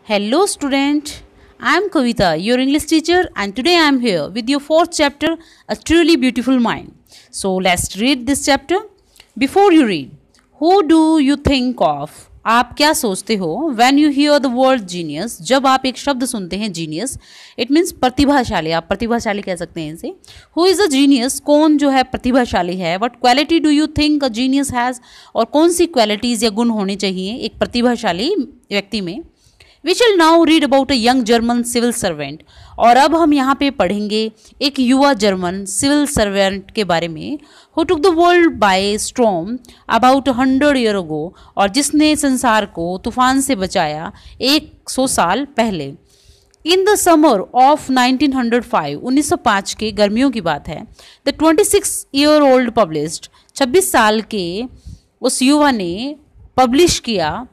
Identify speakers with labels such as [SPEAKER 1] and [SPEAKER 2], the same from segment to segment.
[SPEAKER 1] Hello student, I am Kavita, your English teacher, and today I am here with your fourth chapter, A Truly Beautiful Mind. So let's read this chapter. Before you read, who do you think of? आप क्या सोचते हो when you hear the word genius? जब आप एक शब्द सुनते हैं genius, it means प्रतिभाशाली. आप प्रतिभाशाली कह सकते हैं इसे. Who is a genius? कौन जो है प्रतिभाशाली है? What quality do you think a genius has? और कौन सी qualities या गुण होने चाहिए एक प्रतिभाशाली व्यक्ति में? We shall now read about a young German civil servant. और अब हम यहाँ पे पढ़ेंगे एक युवा जर्मन सिविल सर्वेंट के बारे में who took the world by storm about 100 years ago और जिसने संसार को तूफान से बचाया 100 साल पहले. In the summer of 1905, 1905 के गर्मियों की बात है. The 26-year-old published 26 साल के उस युवा ने पब्लिश किया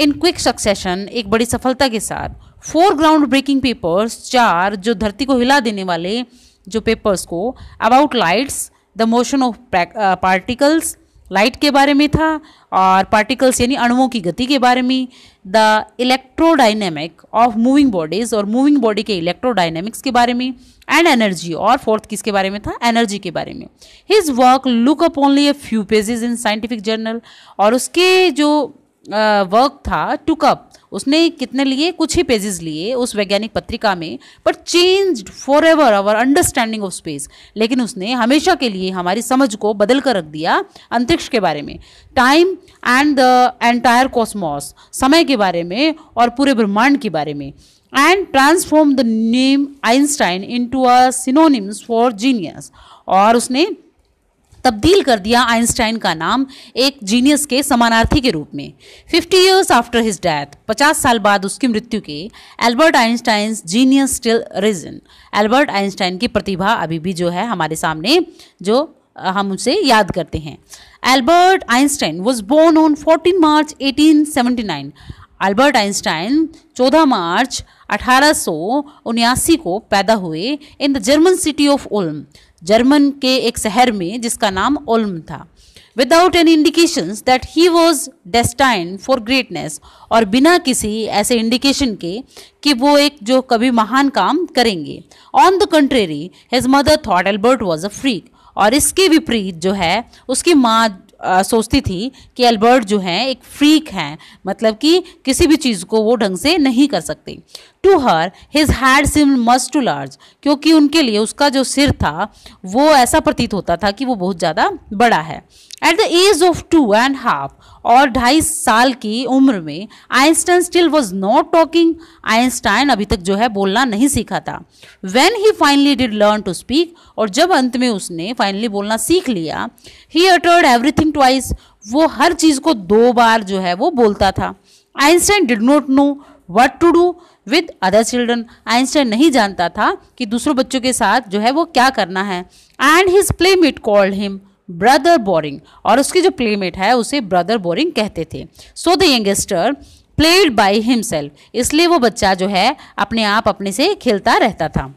[SPEAKER 1] इन क्विक सक्सेशन एक बड़ी सफलता के साथ 4 ग्राउंड ब्रेकिंग पेपर्स, 4 जो धरती को हिला देने वाले जो पेपर्स को about lights, the motion of particles, light के बारे में था और पार्टिकल्स यानी अणुओं की गति के बारे में, the electrodynamic of moving bodies और मूविंग बॉडी के इलेक्ट्रोडाइनमिक्स के बारे में, एंड एनर्जी और फोर्थ किसके बारे में था, एनर्जी के बारे में. His work look up only a few pages in scientific journal और उसके जो वर्क था टुक अप उसने कितने लिए, कुछ ही पेजेस लिए उस वैज्ञानिक पत्रिका में, but changed forever our understanding of space. लेकिन उसने हमेशा के लिए हमारी समझ को बदल कर रख दिया अंतरिक्ष के बारे में, time and the entire Cosmos समय के बारे में और पूरे ब्रह्मांड के बारे में, and transform the name Einstein into a synonyms for genius और उसने तब्दील कर दिया आइंस्टाइन का नाम एक जीनियस के समानार्थी के रूप में. 50 years आफ्टर हिज डेथ 50 साल बाद उसकी मृत्यु के Albert Einstein genius still reigns. Albert Einstein की प्रतिभा अभी भी जो है हमारे सामने जो हम उसे याद करते हैं. Albert Einstein was born on 14 March 1879. Albert Einstein 14 मार्च 1879 को पैदा हुए in the German city of Ulm, German के एक शहर में जिसका नाम उल्म था. Without any indications that he was destined for greatness और बिना किसी ऐसे इंडिकेशन के कि वो एक जो कभी महान काम करेंगे. On the contrary his mother thought Albert was a freak और इसके विपरीत जो है उसकी माँ सोचती थी कि एल्बर्ट जो है एक फ्रीक हैं, मतलब कि किसी भी चीज़ को वो ढंग से नहीं कर सकते. To her his head seemed much too large क्योंकि उनके लिए उसका जो सिर था वो ऐसा प्रतीत होता था कि वो बहुत ज़्यादा बड़ा है. एट द एज ऑफ 2.5 और 2.5 साल की उम्र में Einstein still was not talking. Einstein अभी तक जो है बोलना नहीं सीखा था. When he finally did learn to speak और जब अंत में उसने फाइनली बोलना सीख लिया, ही अटर्ड एवरीथिंग ट्वाइस वो हर चीज़ को 2 बार जो है वो बोलता था. Einstein did not know what to do with other children. Einstein नहीं जानता था कि दूसरों बच्चों के साथ जो है वो क्या करना है. And his playmate called him brother boring और उसकी जो प्लेमेट है उसे ब्रदर बोरिंग कहते थे. So the youngster played by himself इसलिए वो बच्चा जो है अपने आप अपने से खेलता रहता था.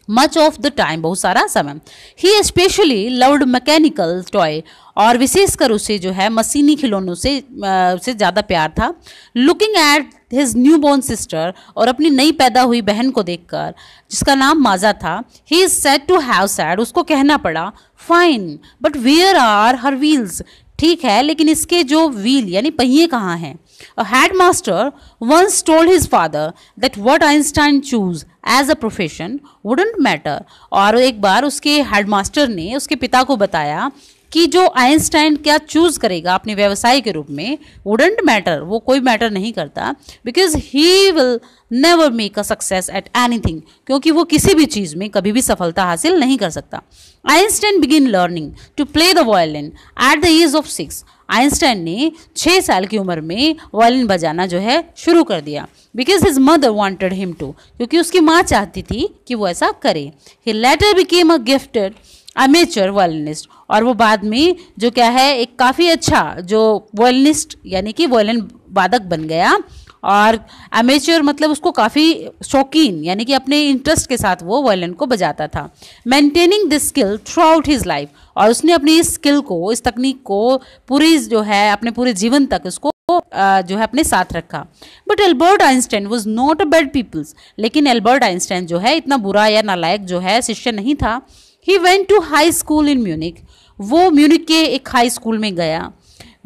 [SPEAKER 1] मच ऑफ द टाइम बहुत सारा समय. ही स्पेशली लव्ड मैकेनिकल टॉय और विशेषकर उसे जो है मशीनी खिलौनों से ज़्यादा प्यार था. Looking at his new born sister और अपनी नई पैदा हुई बहन को देखकर जिसका नाम माजा था, he is said to have said उसको कहना पड़ा, fine but where are her wheels ठीक है लेकिन इसके जो व्हील यानी पहिए कहाँ हैं. A headmaster once told his father that what Einstein chose as a profession wouldn't matter. और एक बार उसके हेडमास्टर ने उसके पिता को बताया कि जो आइंस्टाइन क्या चूज करेगा अपने व्यवसाय के रूप में वुडंट मैटर वो कोई मैटर नहीं करता, because he will never make a success at anything क्योंकि वो किसी भी चीज़ में कभी भी सफलता हासिल नहीं कर सकता. Einstein begin learning to play the violin at the age of 6. Einstein ने 6 साल की उम्र में वायलिन बजाना जो है शुरू कर दिया. Because his mother wanted him to क्योंकि उसकी माँ चाहती थी कि वो ऐसा करे. He later became a gifted amateur violinist और वो बाद में जो क्या है एक काफ़ी अच्छा जो वायलिनिस्ट यानी कि वायलिन वादक बन गया. और अमेचर मतलब उसको काफ़ी शौकीन यानी कि अपने इंटरेस्ट के साथ वो वायलिन को बजाता था. Maintaining this skill through out his life और उसने अपनी इस स्किल को इस तकनीक को पूरी जो है अपने पूरे जीवन तक उसको जो है अपने साथ रखा। But Albert Einstein was not a bad peoples, लेकिन एल्बर्ट आइंस्टाइन जो है इतना बुरा या नालायक जो है शिष्य नहीं था। He went to high school in Munich, वो म्यूनिक के एक हाई स्कूल में गया।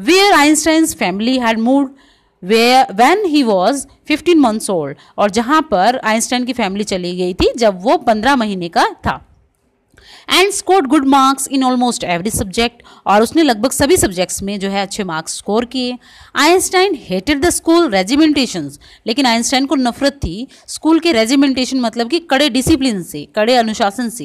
[SPEAKER 1] Where Einstein's family had moved when he was 15 months old, और जहाँ पर आइंस्टाइन की फैमिली चली गई थी जब वो 15 महीने का था। And scored good marks in almost every subject, और उसने लगभग सभी सब्जेक्ट्स में जो है अच्छे मार्क्स स्कोर किए। आइंस्टाइन हेटेड द स्कूल रेजिमेंटेशंस, लेकिन आइंस्टाइन को नफरत थी स्कूल के रेजिमेंटेशन मतलब कि कड़े डिसिप्लिन से, कड़े अनुशासन से।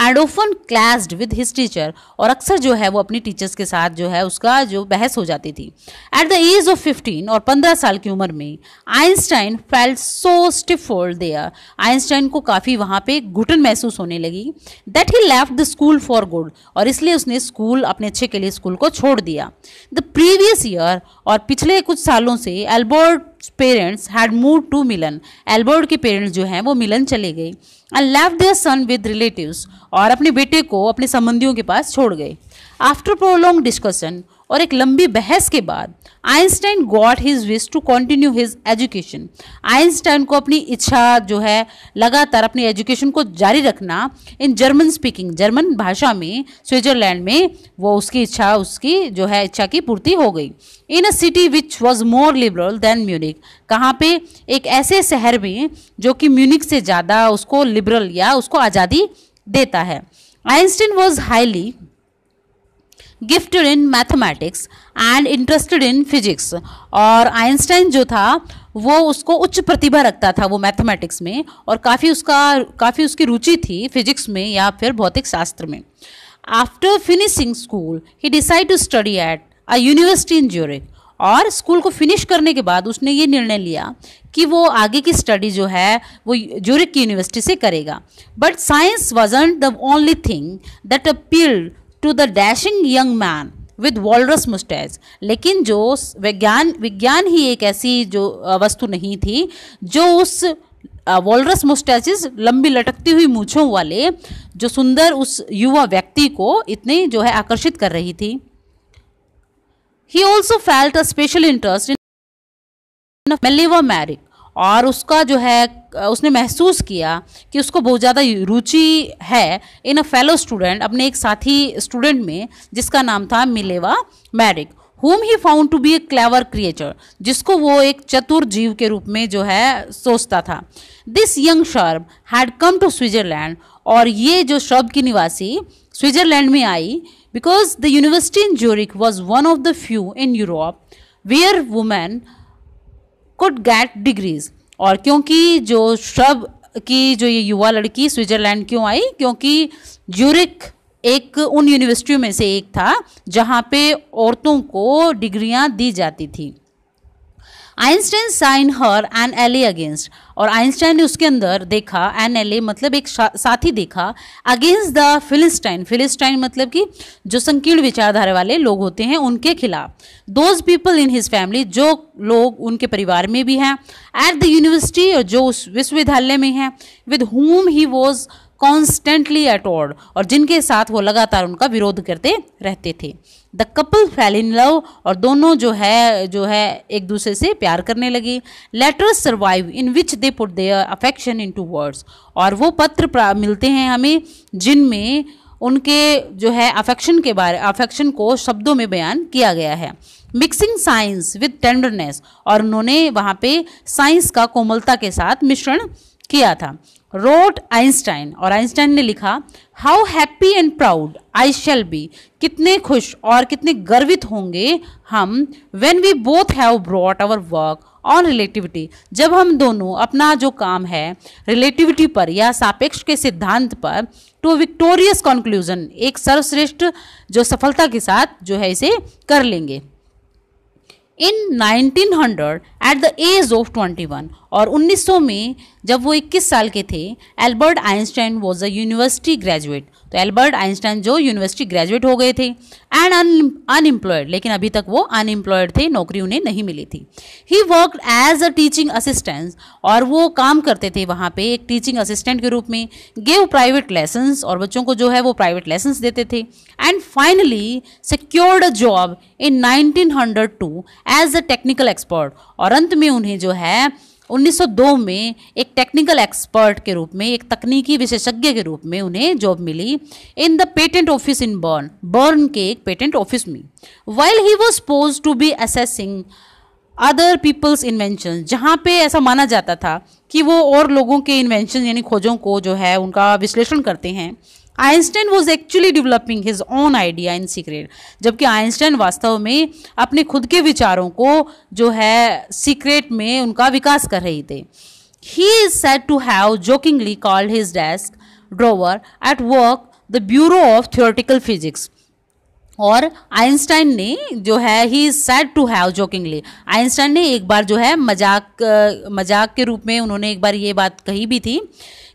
[SPEAKER 1] And often clashed with his teacher, और अक्सर जो है वो अपनी टीचर्स के साथ जो है उसका जो बहस हो जाती थी। एट द एज ऑफ 15, और 15 साल की उम्र में, Einstein felt so stifled there, Einstein को काफ़ी वहाँ पे घुटन महसूस होने लगी। That he left the school for good, और इसलिए उसने स्कूल अपने अच्छे के लिए स्कूल को छोड़ दिया। द प्रीवियस ईयर, और पिछले कुछ सालों से, Albert parents had move to Milan, Albert के पेरेंट्स जो हैं वो मिलन चले गए। And left their son with relatives, और अपने बेटे को अपने संबंधियों के पास छोड़ गए। आफ्टर प्रोलॉन्ग डिस्कशन, और एक लंबी बहस के बाद, Einstein got his wish to continue his education, Einstein को अपनी इच्छा जो है लगातार अपनी एजुकेशन को जारी रखना इन जर्मन स्पीकिंग, जर्मन भाषा में, स्विट्जरलैंड में, वो उसकी जो है इच्छा की पूर्ति हो गई। In a city which was more liberal than Munich, कहाँ पे, एक ऐसे शहर में जो कि म्यूनिक से ज़्यादा उसको लिबरल या उसको आज़ादी देता है। Einstein was highly gifted in mathematics and interested in physics, और आइंस्टाइन जो था वो उसको उच्च प्रतिभा रखता था वो मैथमेटिक्स में, और काफ़ी उसकी रुचि थी फिजिक्स में या फिर भौतिक शास्त्र में। After finishing school he decide to study at a university in Zurich, और स्कूल को फिनिश करने के बाद उसने ये निर्णय लिया कि वो आगे की स्टडी जो है वो ज्यूरिख की यूनिवर्सिटी से करेगा। But science wasn't the only thing that appealed to the dashing young man with walrus moustache, लेकिन जो विज्ञान ही एक ऐसी जो वस्तु नहीं थी जो उस वॉलरस मुस्टैचेस, लंबी लटकती हुई मूछों वाले जो सुंदर उस युवा व्यक्ति को इतने जो है आकर्षित कर रही थी। He also felt a special interest in Mileva Maric, और उसका जो है उसने महसूस किया कि उसको बहुत ज़्यादा रुचि है इन अ फेलो स्टूडेंट, अपने एक साथी स्टूडेंट में जिसका नाम था Mileva Maric, whom he found to be a clever creature, जिसको वो एक चतुर जीव के रूप में जो है सोचता था। This young shrub had come to Switzerland, और ये जो श्रब की निवासी स्विट्जरलैंड में आई, because the university in Zurich was one of the few in Europe where women could get degrees, और क्योंकि जो श्रब की जो ये युवा लड़की स्विट्जरलैंड क्यों आई, क्योंकि ज्यूरिख एक उन यूनिवर्सिटियों में से एक था जहाँ पे औरतों को डिग्रियाँ दी जाती थी। Einstein saw in her an ally against, और आइंस्टाइन ने उसके अंदर देखा, एन एल ए मतलब एक साथी देखा, अगेंस्ट द फिलिस्टाइन, फिलिस्टाइन मतलब कि जो संकीर्ण विचारधारा वाले लोग होते हैं उनके खिलाफ। Those people in his family, जो लोग उनके परिवार में भी हैं, एट द यूनिवर्सिटी, और जो उस विश्वविद्यालय में हैं, with whom he was constantly at odds, और जिनके साथ वो लगातार उनका विरोध करते रहते थे। The couple fail in love, और दोनों जो है एक दूसरे से प्यार करने लगे। Letters survive in which they put their affection into words, और वो पत्र मिलते हैं हमें जिनमें उनके जो है अफेक्शन को शब्दों में बयान किया गया है। मिक्सिंग साइंस विद टेंडरनेस, और उन्होंने वहाँ पे साइंस का कोमलता के साथ मिश्रण किया था। रोट आइंस्टाइन, और आइंस्टाइन ने लिखा, how happy and proud I shall be, कितने खुश और कितने गर्वित होंगे हम, when we both have brought our work on relativity, जब हम दोनों अपना जो काम है रिलेटिविटी पर या सापेक्ष के सिद्धांत पर, टू विक्टोरियस कंक्लूजन, एक सर्वश्रेष्ठ जो सफलता के साथ जो है इसे कर लेंगे। इन 1900 एट द एज ऑफ 21, और 1900 में जब वो 21 साल के थे, Albert Einstein was a university graduate, तो एल्बर्ट आइंस्टाइन जो यूनिवर्सिटी ग्रेजुएट हो गए थे, एंड अनएम्प्लॉयड, लेकिन अभी तक वो अनएम्प्लॉयड थे, नौकरी उन्हें नहीं मिली थी। He worked as a teaching assistant, और वो काम करते थे वहाँ पे एक टीचिंग असिस्टेंट के रूप में। गेव प्राइवेट लेसन्स, और बच्चों को जो है वो प्राइवेट लेसन्स देते थे। And finally secured a job in 1902 as a technical expert, और अंत में उन्हें जो है 1902 में एक टेक्निकल एक्सपर्ट के रूप में, एक तकनीकी विशेषज्ञ के रूप में उन्हें जॉब मिली in the patent office in Bern के एक पेटेंट ऑफिस में। While he was suppose to be assessing other people's invention, जहाँ पे ऐसा माना जाता था कि वो और लोगों के इन्वेंशन यानी खोजों को जो है उनका विश्लेषण करते हैं, Einstein was actually developing his own idea in secret, जबकि आइंस्टाइन वास्तव में अपने खुद के विचारों को जो है सीक्रेट में उनका विकास कर रहे थे। He is said to have jokingly called his desk drawer at work the bureau of theoretical physics, और आइंस्टाइन ने जो है he said to have jokingly, Einstein ने एक बार जो है मजाक के रूप में उन्होंने एक बार ये बात कही भी थी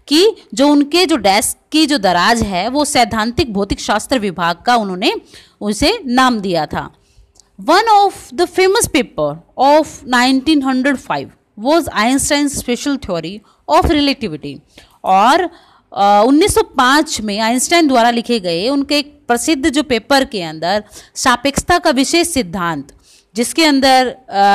[SPEAKER 1] कि जो उनके जो डेस्क की जो दराज है वो सैद्धांतिक भौतिक शास्त्र विभाग का उन्होंने उसे नाम दिया था। One of the famous paper of 1905 was Einstein special theory of relativity, और 1905 में आइंस्टाइन द्वारा लिखे गए उनके एक प्रसिद्ध जो पेपर के अंदर सापेक्षता का विशेष सिद्धांत, जिसके अंदर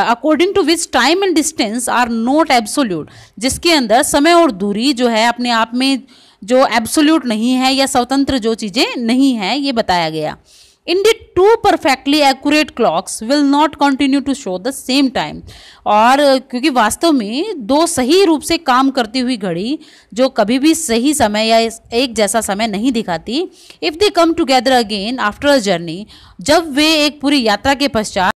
[SPEAKER 1] according to which time and distance are not absolute, जिसके अंदर समय और दूरी जो है अपने आप में जो एब्सोल्यूट नहीं है या स्वतंत्र जो चीज़ें नहीं हैं, ये बताया गया। Indeed, two perfectly accurate clocks will not continue to show the same time, और क्योंकि वास्तव में दो सही रूप से काम करती हुई घड़ी जो कभी भी सही समय या एक जैसा समय नहीं दिखाती, if they come together again after a journey, जब वे एक पूरी यात्रा के पश्चात